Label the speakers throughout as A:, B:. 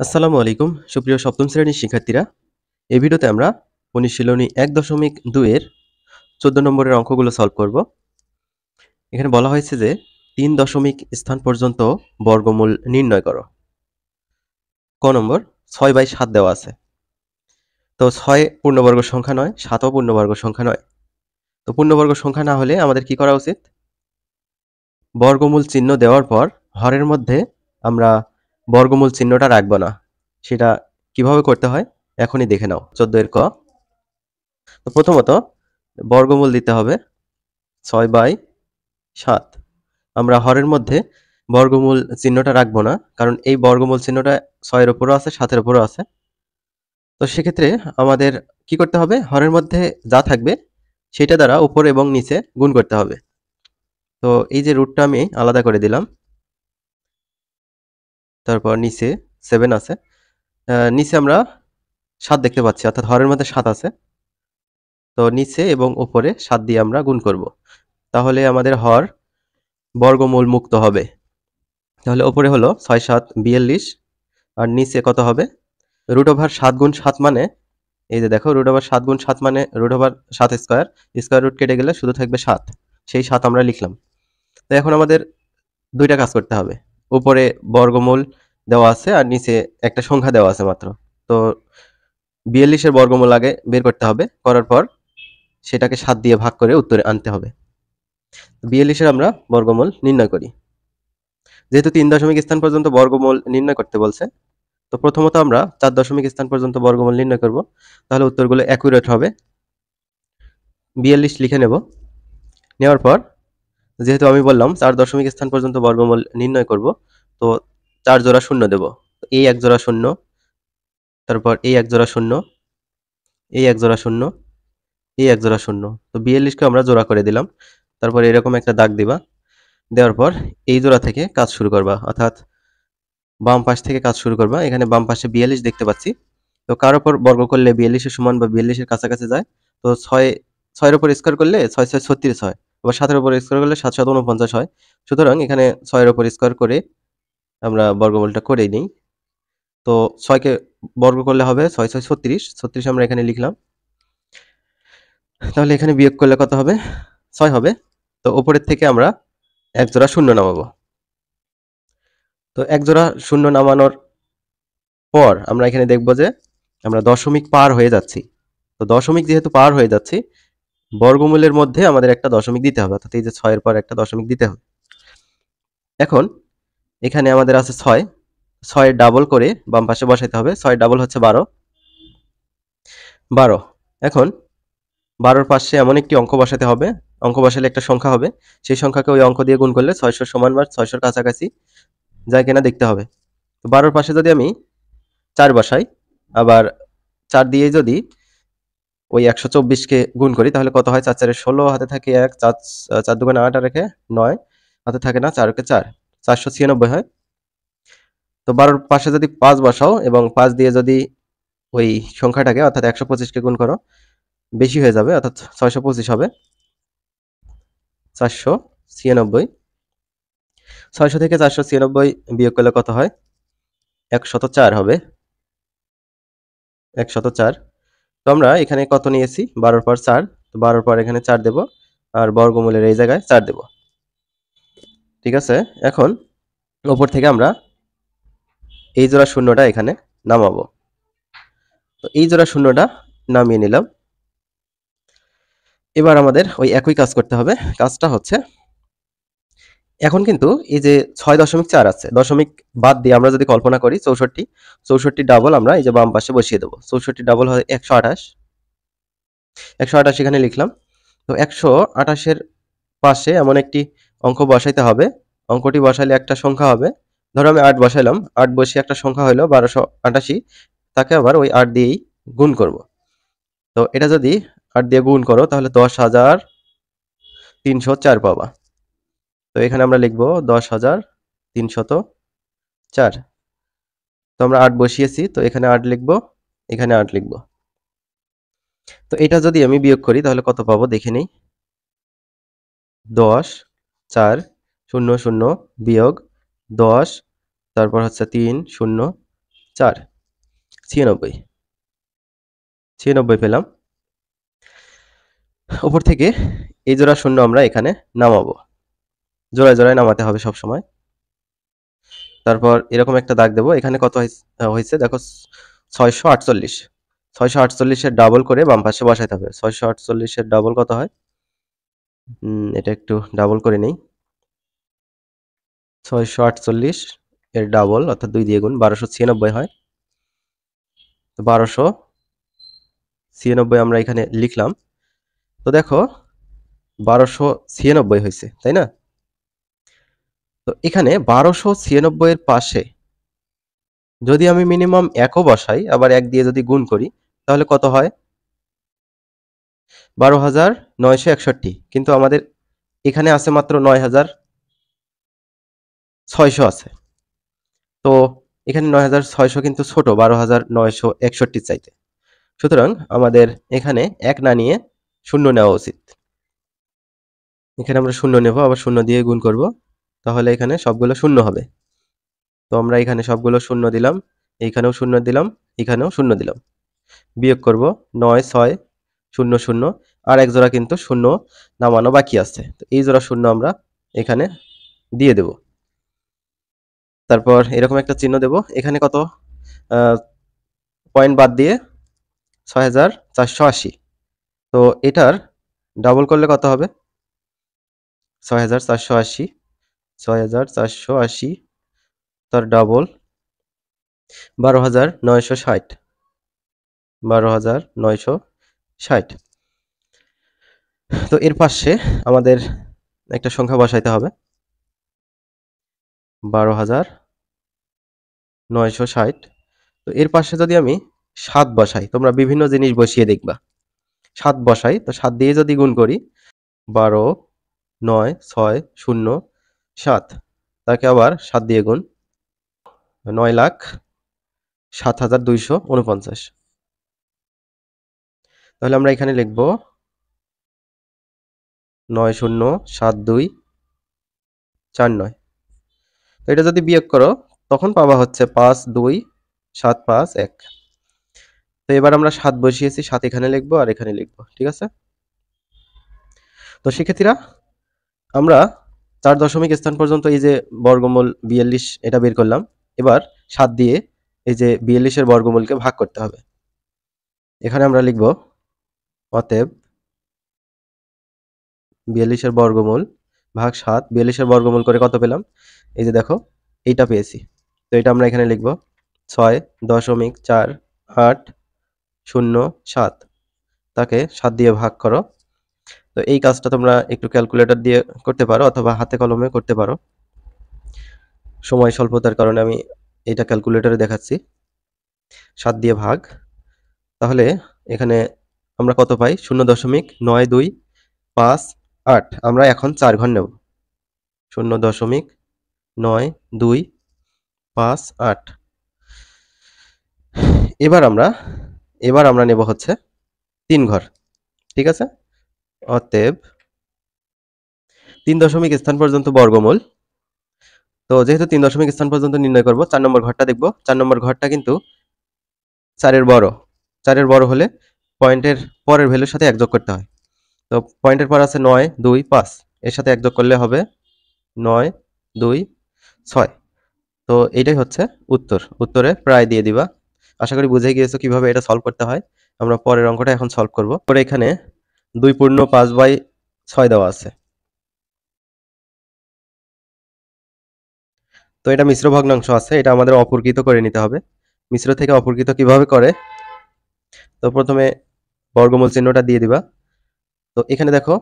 A: আসসালামু আলাইকুম সুপ্রিয় সপ্তম শ্রেণীর শিক্ষার্থীরা। এই ভিডিওতে আমরা অনুশীলনী ১.২ এর ১৪ নম্বরের অঙ্কগুলো সলভ করব। এখানে বলা হয়েছে যে ৩ দশমিক স্থান পর্যন্ত বর্গমূল নির্ণয় করো। ক নম্বর ৬/৭ দেওয়া আছে। তো ৬ পূর্ণবর্গ সংখ্যা নয়, ৭ও পূর্ণবর্গ সংখ্যা নয়। তো পূর্ণবর্গ সংখ্যা না হলে আমাদের কি করা উচিত? বর্গমূল চিহ্ন দেওয়ার পর হরের মধ্যে আমরা বর্গমূল চিহ্নটা রাখব না। সেটা কিভাবে করতে হয় এখনই দেখে নাও। ১৪ এর ক। তো প্রথমত বর্গমূল দিতে হবে ৬/৭। আমরা হরের মধ্যে বর্গমূল চিহ্নটা রাখবো না, কারণ এই বর্গমূল চিহ্নটা ৬ এর উপরও আছে, ৭ এর উপরও আছে। তো সেক্ষেত্রে আমাদের কি করতে হবে? হরের মধ্যে যা থাকবে সেটা দ্বারা উপরে এবং নিচে গুণ করতে হবে। তো এই যে রুটটা আমি আলাদা করে দিলাম, তারপর নিচে 7 আছে। নিচে আমরা ৭ দেখতে পাচ্ছি, অর্থাৎ হরের মধ্যে ৭ আছে। তো নিচে এবং উপরে ৭ দিয়ে আমরা গুণ করব। তাহলে আমাদের হর বর্গমূল মুক্ত হবে। তাহলে উপরে হলো ৬/৭ ৪২, আর নিচে কত হবে? √৭ গুণ ৭ মানে এই যে দেখো, √৭ গুণ ৭ মানে √৭ স্কয়ার, স্কয়ার রুট কেটে গেলে শুধু থাকবে ৭। সেই ৭ আমরা লিখলাম। তো এখন আমাদের দুইটা কাজ করতে হবে। উপরে বর্গমূল দেওয়া আছে আর নিচে একটা সংখ্যা দেওয়া আছে মাত্র। তো ৪২ এর বর্গমূল আগে বের করতে হবে। করার পর সেটাকে ৭ দিয়ে ভাগ করে উত্তরে আনতে হবে। ৪২ এর আমরা বর্গমূল নির্ণয় করি। যেহেতু ৩ দশমিক স্থান পর্যন্ত বর্গমূল নির্ণয় করতে বলছে, তো প্রথমত আমরা ৪ দশমিক স্থান পর্যন্ত বর্গমূল নির্ণয় করব। তাহলে উত্তরগুলো অ্যাকুরেট হবে। ৪২ লিখে নেব। নেওয়ার পর যেহেতু আমি বললাম ৪ দশমিক স্থান পর্যন্ত বর্গমূল নির্ণয় করব, তো ৪ জোড়া শূন্য দেব। এই ১ জোড়া শূন্য, তারপর এই ১ জোড়া শূন্য, এই ১ জোড়া শূন্য, এই ১ জোড়া শূন্য। তো ৪২ কে আমরা জোড়া করে দিলাম। তারপর এরকম একটা দাগ দিবা। দেওয়ার পর এই জোড়া থেকে কাজ শুরু করবা, অর্থাৎ বাম পাশ থেকে কাজ শুরু করবা। এখানে বাম পাশে ৪২ দেখতে পাচ্ছি। তো কার উপর বর্গ করলে ৪২ এর সমান বা ৪২ এর কাছাকাছি যায়? তো ৬ এর উপর স্কয়ার করলে ৬/৬ ৩৬ হয়। আবার ৭ এর উপর স্কয়ার করলে ৭/৭ ৪৯ হয়। সুতরাং এখানে ৬ এর উপর স্কয়ার করে আমরা বর্গমূলটা করেই নেই। তো ৬ কে বর্গ করলে হবে ৬/৬ ৩৬, ৩৬ আমরা এখানে লিখলাম। তাহলে এখানে বিয়োগ করলে কত হবে? ৬ হবে। তো উপরের থেকে আমরা ১ জোড়া শূন্য নামাবো। তো ১ জোড়া শূন্য নামানোর পর আমরা এখানে দেখব যে আমরা দশমিক পার হয়ে যাচ্ছি। তো দশমিক যেহেতু পার হয়ে যাচ্ছি, বর্গমূলের মধ্যে আমাদের একটা দশমিক দিতে হবে, অর্থাৎ এই যে ৬ এর পর একটা দশমিক দিতে হবে। এখন এখানে আমাদের আছে ৬, ৬ ডাবল করে বাম পাশে বসাইতে হবে। ৬ ডাবল হচ্ছে ১২। ১২। এখন ১২র পাশে এমন একটি অঙ্ক বসাতে হবে, অঙ্ক বসালে একটা সংখ্যা হবে। সেই সংখ্যাকে ওই অঙ্ক দিয়ে গুণ করলে ৬০০ সমান বা ৬০০ কাছাকাছি যায় কিনা দেখতে হবে। তো ১২র পাশে যদি আমি ৪ বসাই, আবার ৪ দিয়ে যদি ওই ১২৪ কে গুণ করি, তাহলে কত হয়? ৪ ৪ ১৬, হাতে থাকে ১, ৪ দুগুণে ৮ আর একে ৯, হাতে থাকে না, ৪ একে ৪, ৪৯৬ হয়। তো ১২র পাশে যদি ৫ বসাও এবং ৫ দিয়ে যদি ওই সংখ্যাটাকে, অর্থাৎ ১২৫ কে গুণ করো, বেশি হয়ে যাবে, অর্থাৎ ৬২৫ হবে। ৪৯৬। ৬০০ থেকে ৪৯৬ বিয়োগ করলে কত হয়? ১০৪ হবে। ১০৪। তো আমরা এখানে কত নিয়েছি? ১২র পর ৪। তো ১২র পর এখানে ৪ দেব, আর বর্গমূলের এই জায়গায় ৪ দেব। ঠিক আছে? এখন উপর থেকে আমরা এই জোড়া শূন্যটা এখানে নামাবো। তো এই জোড়া শূন্যটা নামিয়ে নিলাম। এবার আমাদের ওই একই কাজ করতে হবে। কাজটা হচ্ছে, এখন কিন্তু এই যে ৬.৪ আছে, দশমিক বাদ দিয়ে আমরা যদি কল্পনা করি ৬৪, ৬৪ ডাবল আমরা এই যে বাম পাশে বসিয়ে দেব। ৬৪ ডাবল হয় ১২৮। ১২৮ এখানে লিখলাম। তো ১২৮ এর পাশে এমন একটি অঙ্ক বসাইতে হবে। অঙ্কটি বসাইলে একটা সংখ্যা হবে। ধরো আমি ৮ বসাইলাম। ৮ বসিয়ে একটা সংখ্যা হইল ১২৮৮। তাকে আবার ওই ৮ দিয়েই গুণ করব। তো এটা যদি ৮ দিয়ে গুণ করো, তাহলে ১০,৩০৪ পাবা। তো এখানে আমরা লিখব ১০,৩০৪। তো আমরা ৮ বসিয়েছি, তো এখানে ৮ লিখব, এখানে ৮ লিখব। তো এটা যদি আমি বিয়োগ করি তাহলে কত পাবো দেখে নেই। ১০, ৪, ০, ০ বিয়োগ ১০, তারপর হচ্ছে ৩, ০, 4 96 96 পেলাম। উপর থেকে এই জোড়া শূন্য আমরা এখানে নামাবো, জোড়ায় জোড়ায় নামাতে হবে সব সময়। তারপর এরকম একটা দাগ দেবো। এখানে কত হয়েছে দেখো, 648। 648 এর ডাবল করে বাম পাশে বসাইতে হবে। 648 এর ডাবল কত হয়? এটা একটু ডাবল করে নেই। 648 এর ডাবল অর্থাৎ 2 দিয়ে গুণ 1296 হয়। তো 1296 আমরা এখানে লিখলাম। তো দেখো 1296 হয়েছে, তাই না? তো এখানে 1296 এর পাশে যদি আমি মিনিমাম 1ও বসাই, আবার 1 দিয়ে যদি গুণ করি, তাহলে কত হয়? 12,961। কিন্তু আমাদের এখানে আছে মাত্র 9,600 আছে। তো এখানে 9,600 কিন্তু ছোট 12,961 চাইতে। সুতরাং আমাদের এখানে 1 না নিয়ে 0 নেওয়া উচিত। এখানে আমরা 0 নেব, আবার 0 দিয়ে গুণ করব, তাহলে এখানে সবগুলো 0 হবে। তো আমরা এখানে সবগুলো 0 দিলাম, এইখানেও 0 দিলাম, এখানেও 0 দিলাম। বিয়োগ করব 9 6 0 0, আর এক জোড়া কিন্তু 0 নামানো বাকি আছে। তো এই জোড়া 0 আমরা এখানে দিয়ে দেব। তারপর এরকম একটা চিহ্ন দেব। এখানে কত পয়েন্ট বাদ দিয়ে 6,480। তো এটার ডাবল করলে কত হবে? 6,480, 6,480 তার ডাবল 12,960, 12,960। তো এর পাশে আমাদের একটা সংখ্যা বসাইতে হবে, 12,960। তো এর পাশে যদি আমি 7 বসাই, তোমরা বিভিন্ন জিনিস বসিয়ে দেখবা। 7 বসাই, তো 7 দিয়ে যদি গুণ করি, 12 9 6 0 7, তাকে আবার 7 দিয়ে গুণ, 9,07,249। তাহলে আমরা এখানে লিখব 907249। তো এটা যদি বিয়োগ করো, তখন পাবা হচ্ছে 52,751। তো এবার আমরা 7 বসিয়েছি, 7 এখানে লিখবো আর এখানে লিখবো, ঠিক আছে? তো শিক্ষার্থীরা, আমরা 4 দশমিক স্থান পর্যন্ত এই যে বর্গমূল 42 এটা বের করলাম। এবার 7 দিয়ে এই যে 42 এর বর্গমূলকে ভাগ করতে হবে। এখানে আমরা লিখব অতএব 42 এর বর্গমূল ভাগ 7। 42 এর বর্গমূল করে কত পেলাম? এই যে দেখো, এইটা পেয়েছি। তো এটা আমরা এখানে লিখব 6.4807, তাকে 7 দিয়ে ভাগ করো। তো এই কাজটা তোমরা একটু ক্যালকুলেটর দিয়ে করতে পারো অথবা হাতে কলমে করতে পারো। সময় স্বল্পতার কারণে আমি এটা ক্যালকুলেটরে দেখাচ্ছি। 7 দিয়ে ভাগ, তাহলে এখানে আমরা কত পাই? 0.9258। আমরা এখন 4 ঘর নেব। 0.9258। এবার আমরা নেব হচ্ছে 3 ঘর, ঠিক আছে? অতএব 3 দশমিক স্থান পর্যন্ত বর্গমূল। তো যেহেতু 3 দশমিক স্থান পর্যন্ত নির্ণয় করব, 4 নম্বর ঘরটা দেখব। 4 নম্বর ঘরটা কিন্তু 4 এর বড়। 4 এর বড় হলে পয়েন্টের পরের ভ্যালুর সাথে 1 যোগ করতে হয়। তো পয়েন্টের পর আছে 9 2 5, এর সাথে 1 যোগ করলে হবে 9 2 6। তো এইটাই হচ্ছে উত্তর। উত্তরে প্রায় দিয়ে দিবা। আশা করি বুঝে গিয়েছো কিভাবে এটা সলভ করতে হয়। আমরা পরের অঙ্কটা এখন সলভ করব। পরে এখানে 2 পূর্ণ 5/6 দেওয়া আছে। তো এটা মিশ্র ভগ্নাংশ আছে, এটা আমাদের অপূর্কিত করে নিতে হবে। মিশ্র থেকে অপূর্কিত কিভাবে করে? তো প্রথমে বর্গমূল চিহ্নটা দিয়ে দিবা। তো এখানে দেখো,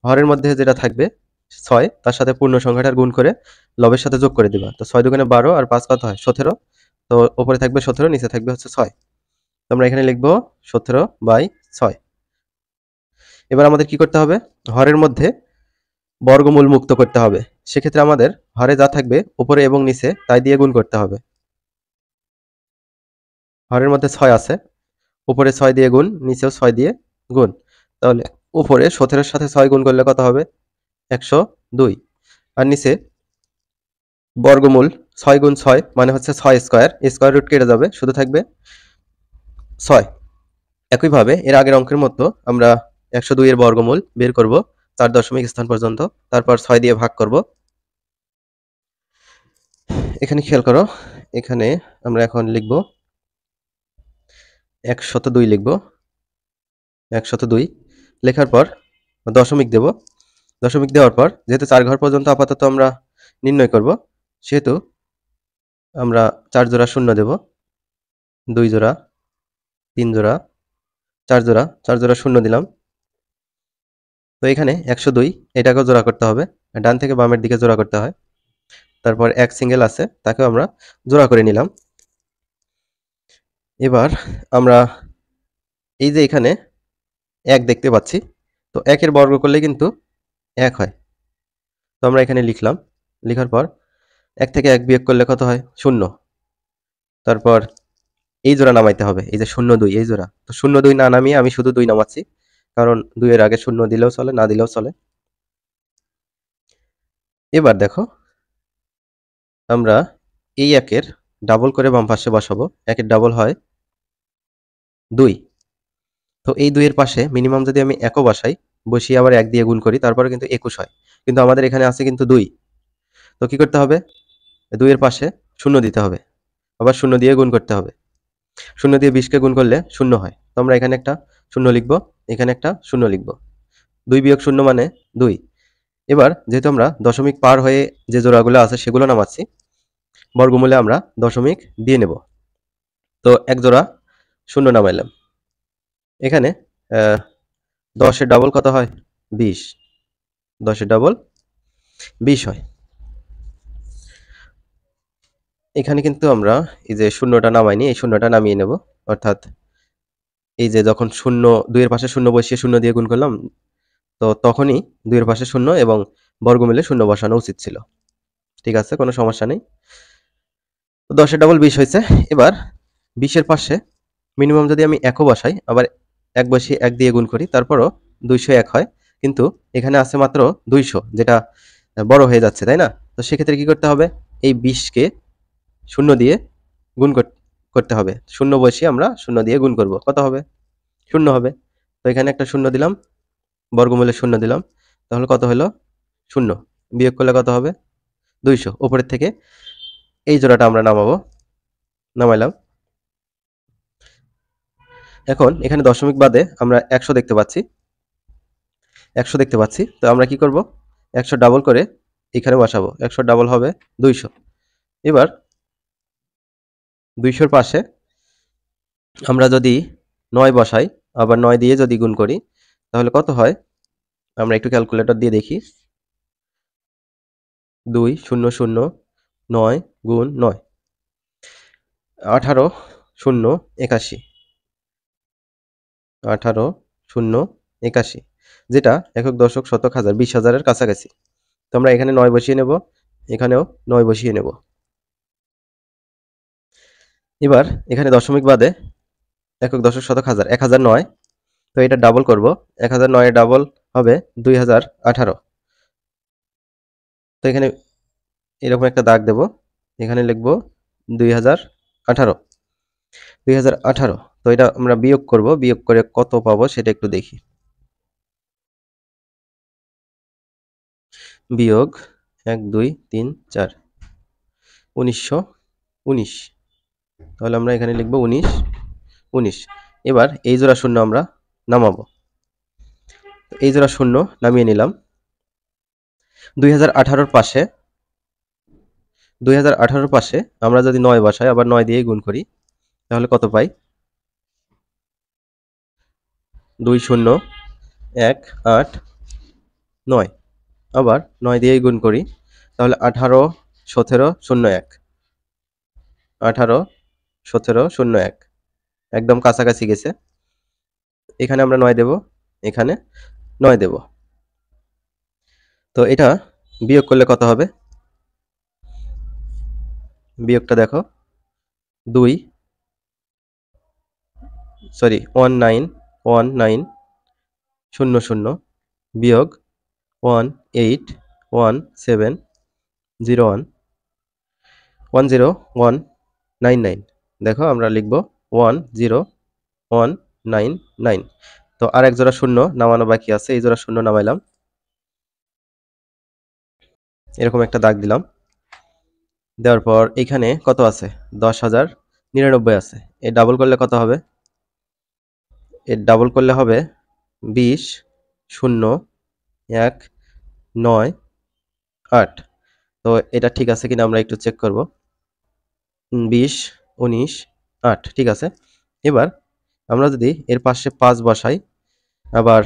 A: হরের মধ্যে যেটা থাকবে 6, তার সাথে পূর্ণ সংখ্যাটার গুণ করে লবের সাথে যোগ করে দিবা। তো 6 দুগুণে 12 আর 5 কত হয়? 17। তো উপরে থাকবে 17, নিচে থাকবে হচ্ছে 6। তো আমরা এখানে লিখব 17/6। এবার আমাদের কি করতে হবে? হরের মধ্যে বর্গমূল মুক্ত করতে হবে। সেক্ষেত্রে আমাদের হরে যা থাকবে উপরে এবং নিচে তাই দিয়ে গুণ করতে হবে। হরের মধ্যে 6 আছে, উপরে 6 দিয়ে গুণ, নিচেও 6 দিয়ে গুণ। তাহলে উপরে 17 এর সাথে 6 গুণ করলে কত হবে? 102। আর নিচে বর্গমূল 6 গুণ 6 মানে হচ্ছে 6 স্কয়ার, স্কয়ার রুট কেটে যাবে, শুধু থাকবে 6। একইভাবে এর আগের অঙ্কের মতো আমরা 102 এর বর্গমূল বের করব 4 দশমিক স্থান পর্যন্ত, তারপর 6 দিয়ে ভাগ করব। এখানে খেয়াল করো, এখানে আমরা এখন লিখব 102 লিখব। 102 লেখার পর দশমিক দেব। দশমিক দেওয়ার পর যেহেতু 4 ঘর পর্যন্ত আপাতত আমরা নির্ণয় করব, সেহেতু আমরা 4 জোড়া শূন্য দেব, 2 জোড়া, 3 জোড়া, 4 জোড়া, 4 জোড়া শূন্য দিলাম। তো এখানে 102 এটাকেও জোড়া করতে হবে, ডান থেকে বামের দিকে জোড়া করতে হয়। তারপর এক সিঙ্গেল আছে, তাকেও আমরা জোড়া করে নিলাম। এবার আমরা এই যে এখানে 1 দেখতে পাচ্ছি, তো 1 এর বর্গ করলে কিন্তু 1 হয়। তো আমরা এখানে লিখলাম, লিখার পর 1 থেকে 1 বিয়োগ করলে কত হয়? 0। তারপর এই জোড়া নামাইতে হবে, এই যে 02 এই জোড়া। তো 02 না নামিয়ে আমি শুধু 2 নামাচ্ছি, কারণ 2 এর আগে 0 দিলেও চলে, না দিলেও চলে। এবার দেখো, আমরা এই 1 এর ডাবল করে বাম পাশে বসাবো। 1 এর ডাবল হয় 2। তো এই 2 এর পাশে মিনিমাম যদি আমি 1ও বসাই, বসিয়ে আবার 1 দিয়ে গুণ করি, তারপরে কিন্তু 21 হয়। কিন্তু আমাদের এখানে আছে কিন্তু 2। তো কি করতে হবে? 2 এর পাশে 0 দিতে হবে, আবার 0 দিয়ে গুণ করতে হবে। 0 দিয়ে 20 কে গুণ করলে 0 হয়। তো আমরা এখানে একটা 0 লিখব, এখানে একটা 0 লিখব। 2 বিয়োগ 0 মানে 2। এবার যেহেতু আমরা দশমিক পার হয়ে যে জোড়াগুলো আছে সেগুলো নামাচ্ছি, বর্গমূলে আমরা দশমিক দিয়ে নেব। তো 1 জোড়া 0 নামাইলাম। এখানে 10 এর ডাবল কত হয়? 20। 10 এর ডাবল 20 হয়। এখানে কিন্তু আমরা এই যে শূন্যটা নামাইনি, এই শূন্যটা নামিয়ে নেব। অর্থাৎ এই যে যখন 2 এর পাশে 0 বসিয়ে 0 দিয়ে গুণ করলাম, তো তখনই 2 এর পাশে 0 এবং বর্গমূলে 0 বসানো উচিত ছিল। ঠিক আছে, কোনো সমস্যা নেই। তো 10 এর ডাবল 20 হয়েছে। এবার 20 এর পাশে মিনিমাম যদি আমি 1ও বসাই, আবার 1 বসিয়ে 1 দিয়ে গুণ করি, তারপরও 201 হয়। কিন্তু এখানে আছে মাত্র 200, যেটা বড় হয়ে যাচ্ছে, তাই না? তো সেক্ষেত্রে কি করতে হবে? এই 20 কে 0 দিয়ে গুণ করতে হবে। 0 বসিয়ে আমরা 0 দিয়ে গুণ করব। কত হবে? 0 হবে। তো এখানে একটা 0 দিলাম, বর্গমূলে 0 দিলাম। তাহলে কত হলো? 0। বিয়োগ করলে কত হবে? 200। উপরের থেকে এই জোড়াটা আমরা নামাবো, নামাইলাম। এখন এখানে দশমিক বাদে আমরা 100 দেখতে পাচ্ছি, 100 দেখতে পাচ্ছি। তো আমরা কি করব? 100 ডাবল করে এখানে বসাবো। 100 ডাবল হবে 200। এবার 200 এর পাশে আমরা যদি 9 বসাই, আবার 9 দিয়ে যদি গুণ করি, তাহলে কত হয়? আমরা একটু ক্যালকুলেটর দিয়ে দেখি। 2 0 0 9 গুণ 9, 18 0 81, 18 0 81, যেটা একক, দশক, শতক, হাজার, 20,000 এর কাছাকাছি। তো আমরা এখানে 9 বসিয়ে নেব, এখানেও 9 বসিয়ে নেব। এবার এখানে দশমিক বাদে একক, দশক, শতক, হাজার, 1009। তো এটা ডাবল করব, 1009 এর ডাবল হবে 2018। তো এখানে এরকম একটা দাগ দেব, এখানে লিখব 2018, 2018। তো এটা আমরা বিয়োগ করব, বিয়োগ করে কত পাবো সেটা একটু দেখি। বিয়োগ 1 2 3 4, 1919। তাহলে আমরা এখানে লিখব 19 19। এবার এই জোড়া শূন্য আমরা নামাবো। এই জোড়া শূন্য নামিয়ে নিলাম। 2018 পাশে 2018 পাশে আমরা যদি 9 বসাই, আবার 9 দিয়ে গুণ করি, তাহলে কত পাই? 2 0 1 8 9। আবার 9 দিয়ে গুণ করি, তাহলে 18 17 01, 18 17 01, একদম কাছাকাছি গেছে। এখানে আমরা 9 দেব, এখানে 9 দেব। তো এটা বিয়োগ করলে কত হবে? বিয়োগটা দেখো, 2 সরি 1919 00 বিয়োগ 181701, 10199। দেখো আমরা লিখব 10199। তো আর এক জোড়া শূন্য নামানো বাকি আছে, এই জোড়া শূন্য নামাইলাম, এরকম একটা দাগ দিলাম। দেওয়ার পর এখানে কত আছে? 10,099 আছে। এর ডাবল করলে কত হবে? এর ডাবল করলে হবে 20,0,1,9,8। তো এটা ঠিক আছে কিনা আমরা একটু চেক করব। 20, 19, 8 ঠিক আছে। এবার আমরা যদি এর পাশে 5 বসাই, আবার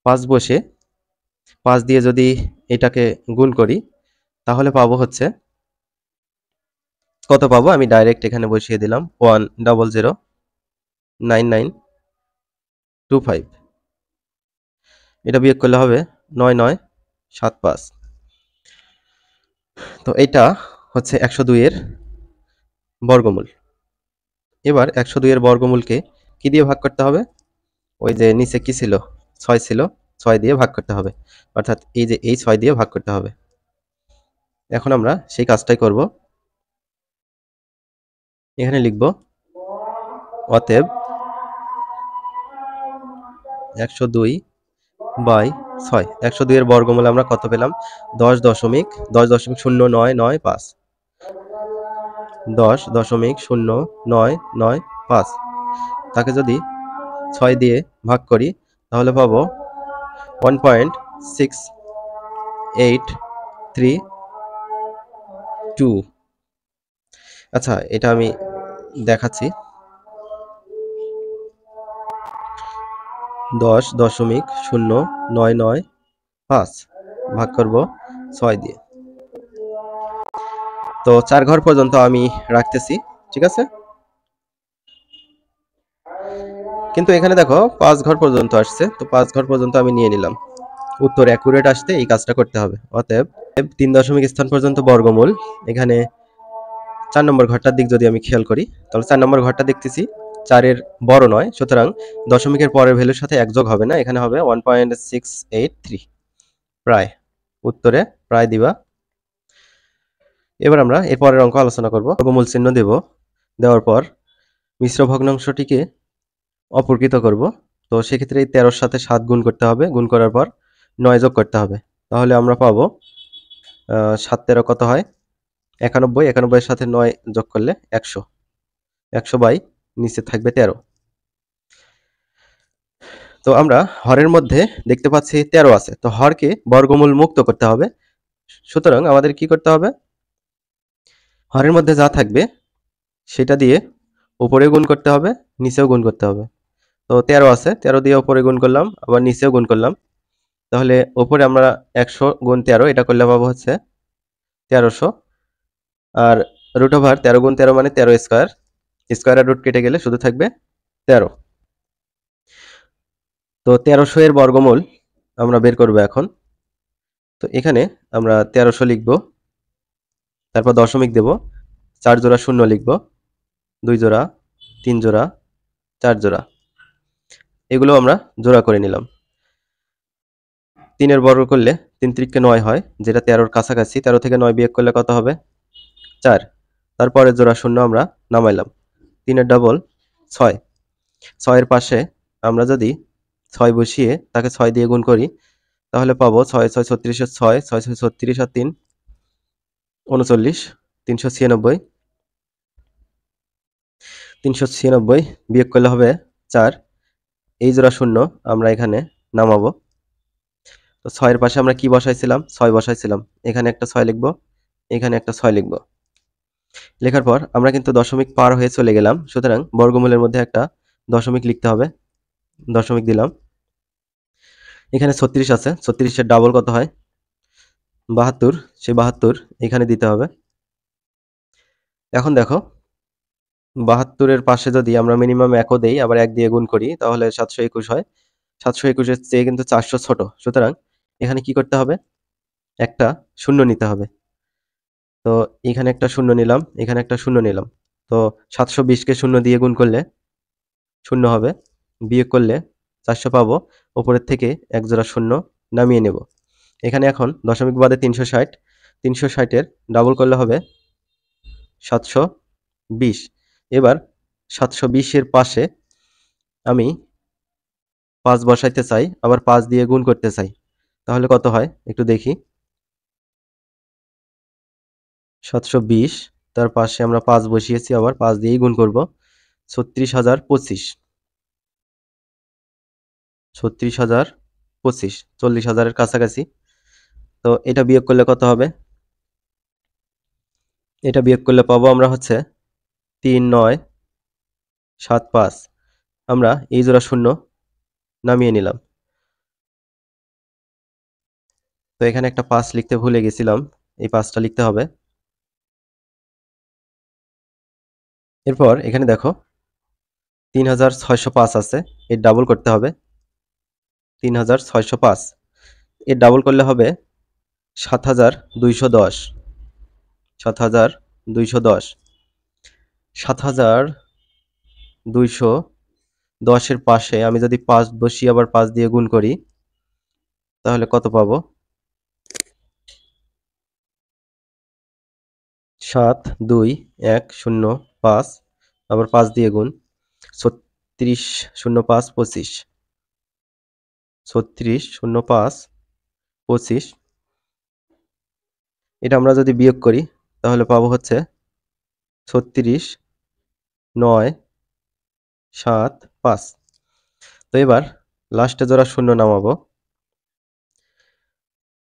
A: 5 বসে 5 দিয়ে যদি এটাকে গুণ করি, তাহলে পাবো হচ্ছে, কত পাবো? আমি ডাইরেক্ট এখানে বসিয়ে দিলাম 100,9925। এটা বিয়োগ করলে হবে 9975। তো এটা হচ্ছে 102 এর বর্গমূল। এবার 102 এর বর্গমূলকে কি দিয়ে ভাগ করতে হবে? ওই যে নিচে কি ছিল? 6 ছিল, 6 দিয়ে ভাগ করতে হবে। অর্থাৎ এই যে এই 6 দিয়ে ভাগ করতে হবে। এখন আমরা সেই কাজটাই করব। এখানে লিখব অতএব 102/6। 102 এর বর্গমূল আমরা কত পেলাম? 10.0995। 10.0995। তাকে যদি 6 দিয়ে ভাগ করি, তাহলে পাবো 1.6832। আচ্ছা, এটা আমি দেখাচ্ছি। 10.0995 ভাগ করব 6 দিয়ে। তো 4 ঘর পর্যন্ত আমি রাখতেছি, ঠিক আছে। কিন্তু এখানে দেখো 5 ঘর পর্যন্ত আসছে, তো 5 ঘর পর্যন্ত আমি নিয়ে নিলাম। উত্তর অ্যাকুরেট আসতে এই কাজটা করতে হবে। অতএব 3 দশমিক স্থান পর্যন্ত বর্গমূল। এখানে 4 নম্বর ঘরটার দিক যদি আমি খেয়াল করি, তাহলে 4 নম্বর ঘরটা দেখতেছি 4 এর বড় নয়, সুতরাং দশমিকের পরের ভ্যালুর সাথে এক যোগ হবে না, এখানে হবে 1.683। প্রায়, উত্তরে প্রায় দিবা। এবার আমরা এর পরের অঙ্ক আলোচনা করব। বর্গমূল চিহ্ন দেব, দেওয়ার পর মিশ্র ভগ্নাংশটিকে অপরকৃত করব। তো সেক্ষেত্রে এই 13-র সাথে 7 গুণ করতে হবে, গুণ করার পর 9 যোগ করতে হবে। তাহলে আমরা পাবো 7 13 কত হয়? 91। 91 এর সাথে 9 যোগ করলে 100। 100 বাই নিচে থাকবে 13। তো আমরা হরের মধ্যে দেখতে পাচ্ছি 13 আছে, তো হরকে বর্গমূল মুক্ত করতে হবে। সুতরাং আমাদের কি করতে হবে? হরের মধ্যে যা থাকবে সেটা দিয়ে উপরে গুণ করতে হবে, নিচেও গুণ করতে হবে। তো 13 আছে, 13 দিয়ে উপরে গুণ করলাম, আবার নিচেও গুণ করলাম। তাহলে উপরে আমরা 100 গুণ 13 এটা করলে পাবো হচ্ছে 1300। আর রুট ওভার 13 গুণ 13 মানে 13 স্কয়ার। স্কয়ারের রুট কেটে গেলে শুধু থাকবে 13। তো 1300 এর বর্গমূল আমরা বের করব এখন। তো এখানে আমরা 1300 লিখব, তারপর দশমিক দেব, 4 জোড়া শূন্য লিখব, 2 জোড়া, 3 জোড়া, 4 জোড়া, এগুলো আমরা জোড়া করে নিলাম। 3 এর বর্গ করলে 3 3 9 হয়, যেটা 13-র কাছাকাছি। 13 থেকে 9 বিয়োগ করলে কত হবে? 4। তারপরে জোড়া শূন্য আমরা নামাইলাম। 3 এর ডাবল 6। 6 এর পাশে আমরা যদি 6 বসিয়ে তাকে 6 দিয়ে গুণ করি, তাহলে পাবো 6 6 36 এর 6, 6 6 36 আর 3 39, 396। 396 বিয়োগ করলে হবে 4। এই জোড়া শূন্য আমরা এখানে নামাবো। তো 6 এর পাশে আমরা কি বসাইছিলাম? 6 বসাইছিলাম। এখানে একটা 6 লিখব, এখানে একটা 6 লিখব। লেখার পর আমরা কিন্তু দশমিক পার হয়ে চলে গেলাম, সুতরাং বর্গমূলের মধ্যে একটা দশমিক লিখতে হবে। দশমিক দিলাম। এখানে 36 আছে, 36 এর ডাবল কত হয়? 72। সেই 72 এখানে দিতে হবে। এখন দেখো 72 এর পাশে যদি আমরা মিনিমাম 1ও দেই, আবার 1 দিয়ে গুণ করি, তাহলে 721 হয়। 721 এর চেয়ে কিন্তু 400 ছোট, সুতরাং এখানে কি করতে হবে? একটা শূন্য নিতে হবে। তো এখানে একটা শূন্য নিলাম, এখানে একটা শূন্য নিলাম। তো 720 কে শূন্য দিয়ে গুণ করলে শূন্য হবে, বিয়োগ করলে 400 পাবো। উপরের থেকে এক জোড়া শূন্য নামিয়ে নেব। এখানে এখন দশমিক বাদে 360। 360 এর ডাবল করলে হবে 720। এবার 720-এর পাশে আমি 5 বসাইতে চাই, আবার 5 দিয়ে গুণ করতে চাই। তাহলে কত হয় একটু দেখি। 720, তার পাশে আমরা 5 বসিয়েছি, আবার 5 দিয়েই গুণ করব। 36,025, 36,025, 40,000-এর কাছাকাছি। তো এটা বিয়োগ করলে কত হবে? এটা বিয়োগ করলে পাবো আমরা হচ্ছে 3975। আমরা এই জোড়া শূন্য নামিয়ে নিলাম। তো এখানে একটা 5 লিখতে ভুলে গেছিলাম, এই 5টা লিখতে হবে। এরপর এখানে দেখো 3605 আছে, এর ডাবল করতে হবে। 3605 এর ডাবল করলে হবে 7210। 7210, 7210-এর পাশে আমি যদি 5 বসিয়ে আবার 5 দিয়ে গুণ করি, তাহলে কত পাবো? 72105, আবার 5 দিয়ে গুণ। 3605 25, 3605 25। এটা আমরা যদি বিয়োগ করি তাহলে পাবো হচ্ছে 36,975। তো এবার লাস্টে জোড়া শূন্য নামাবো।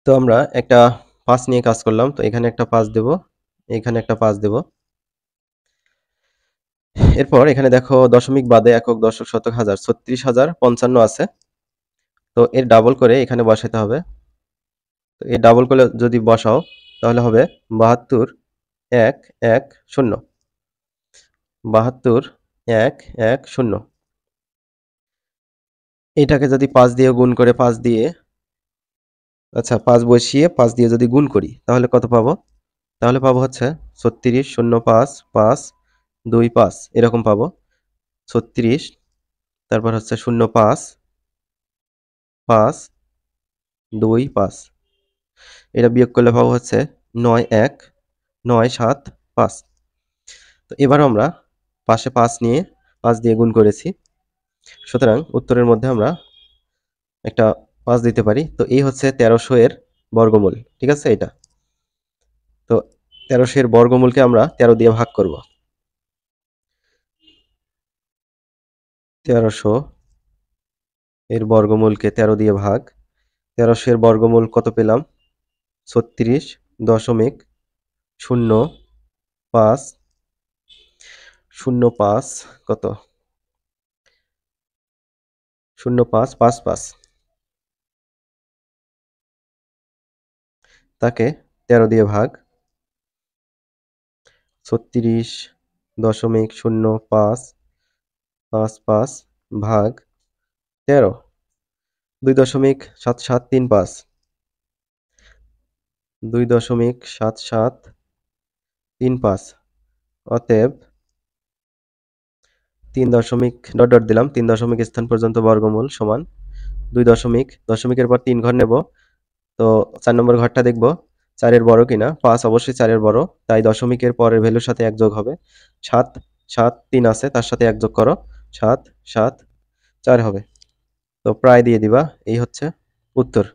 A: তো আমরা একটা 5 নিয়ে কাজ করলাম, তো এখানে একটা 5 দেব, এখানে একটা 5 দেব। এরপর এখানে দেখো দশমিক বাদে একক, দশক, শতক, হাজার 36,055 আছে। তো এর ডাবল করে এখানে বসাতে হবে। তো এর ডাবল করে যদি বসাও তাহলে হবে 72,110। 72,110। এটাকে যদি 5 দিয়ে গুণ করে 5 দিয়ে, আচ্ছা 5 বসিয়ে 5 দিয়ে যদি গুণ করি তাহলে কত পাবো? তাহলে পাবো হচ্ছে 36,05,525 এরকম পাবো। 36, তারপর হচ্ছে 05,525। এটা বিয়োগ করলে পাবো হচ্ছে 91,975। তো এবারও আমরা পাশে 5 নিয়ে 5 দিয়ে গুণ করেছি, সুতরাং উত্তরের মধ্যে আমরা একটা 5 দিতে পারি। তো এই হচ্ছে 1300 এর বর্গমূল, ঠিক আছে এটা। তো 1300 এর বর্গমূলকে আমরা 13 দিয়ে ভাগ করব। 1300 এর বর্গমূলকে 13 দিয়ে ভাগ। 1300 এর বর্গমূল কত পেলাম? 36.05 কত? 0555, তাকে 13 দিয়ে ভাগ। 36.0555 ভাগ 13, 2.7735, 2.7735। অতএব 3 দশমিক ডট ডট দিলাম, 3 দশমিক স্থান পর্যন্ত বর্গমূল সমান 2 দশমিক, দশমিকের পর 3 ঘর নেব। তো 4 নম্বর ঘরটা দেখব 4 এর বড় কিনা। 5 অবশ্যই 4 এর বড়, তাই দশমিকের পরের ভ্যালুর সাথে 1 যোগ হবে। 7, 7, 3 আছে, তার সাথে 1 যোগ করো, 7, 7, 4 হবে। তো প্রায় দিয়ে দিবা, এই হচ্ছে উত্তর।